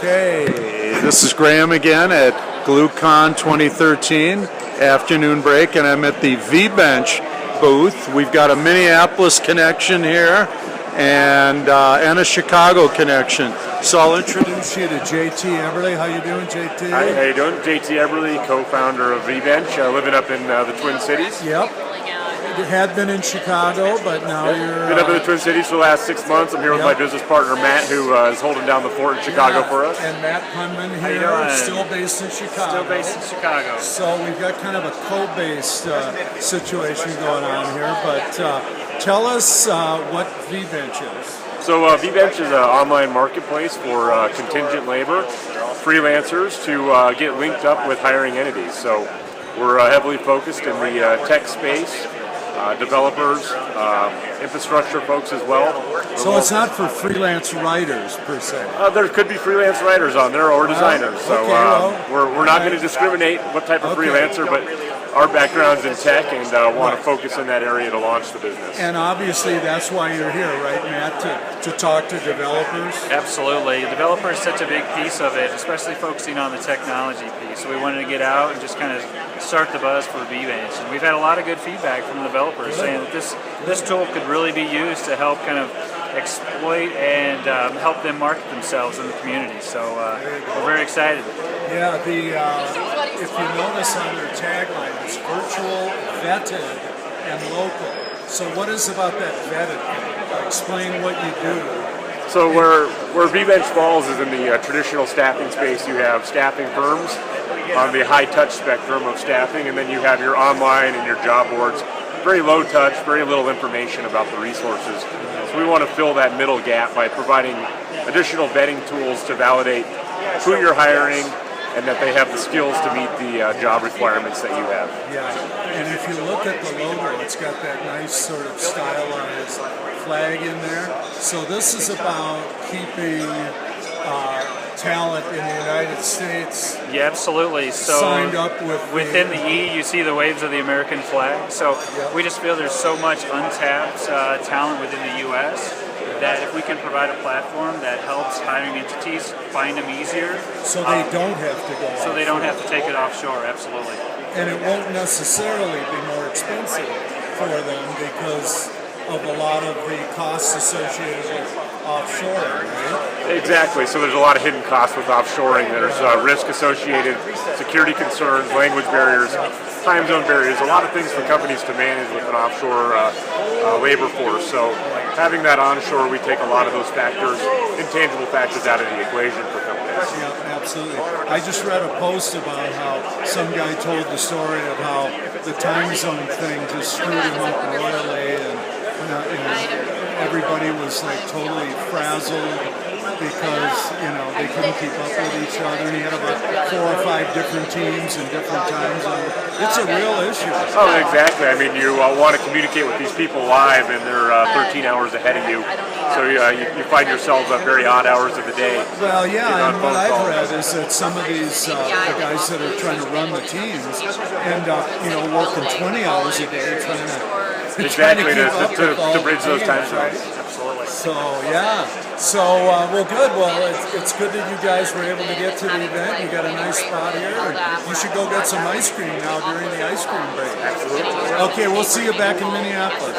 Okay, this is Graham again at Gluecon 2013, afternoon break, and I'm at the vBench booth. We've got a Minneapolis connection here and a Chicago connection. So I'll introduce you to JT Eberly. How you doing, JT? Hi, how you doing? JT Eberly, co-founder of vBench, living up in the Twin Cities. Yep. You had been in Chicago, but now you're... Been up in the Twin Cities for the last 6 months. I'm here with my business partner, Matt, who is holding down the fort in Chicago for us. And Matt Punman here, still based in Chicago. Still based in Chicago. So we've got kind of a co-based situation going on here, but tell us what vBench is. So vBench is an online marketplace for contingent labor, freelancers to get linked up with hiring entities. So we're heavily focused in the tech space. Developers, infrastructure folks as well. So it's not for freelance writers per se? There could be freelance writers on there or designers. So we're not going to discriminate what type of freelancer, but our background's in tech and want to focus in that area to launch the business. And obviously that's why you're here, right, Matt, to talk to developers? Absolutely. Developer is such a big piece of it, especially focusing on the technology piece. So we wanted to get out and just kind of start the buzz for vBench. And we've had a lot of good feedback from the developers saying that this tool could really be used to help kind of exploit and help them market themselves in the community. So we're very excited. Yeah, if you notice on their tagline, it's virtual, vetted, and local. So what is about that vetted thing? Explain what you do. So where vBench falls is in the traditional staffing space. You have staffing firms on the high-touch spectrum of staffing, and then you have your online and your job boards. Very low touch, very little information about the resources. So we want to fill that middle gap by providing additional vetting tools to validate who you're hiring and that they have the skills to meet the job requirements that you have. Yeah, and if you look at the logo, it's got that nice sort of stylized flag in there. So this is about keeping talent in the United States. Yeah, absolutely. So signed up within the E, you see the waves of the American flag. So we just feel there's so much untapped talent within the U.S. that if we can provide a platform that helps hiring entities find them easier, so they don't have to go. So they don't have to take it offshore. Absolutely. And it won't necessarily be more expensive for them because of a lot of the costs associated with offshoring, right? Exactly. So there's a lot of hidden costs with offshoring. There's risk associated, security concerns, language barriers, time zone barriers, a lot of things for companies to manage with an offshore labor force. So having that onshore, we take a lot of those factors, intangible factors, out of the equation for companies. Yeah, absolutely. I just read a post about how some guy told the story of how the time zone thing just screwed him up royally, and everybody was like totally frazzled because they couldn't keep up with each other, and he had about 4 or 5 different teams in different time zones. It's a real issue. Oh, exactly. I mean, you want to communicate with these people live, and they're 13 hours ahead of you. So you find yourself at very odd hours of the day. Well, yeah, and what I've read is that some of these the guys that are trying to run the teams end up, working 20 hours a day trying to to bridge those time zones. Absolutely. So yeah. So well, good. Well, it's good that you guys were able to get to the event. You got a nice spot here. You should go get some ice cream now during the ice cream break. Absolutely. Okay, we'll see you back in Minneapolis.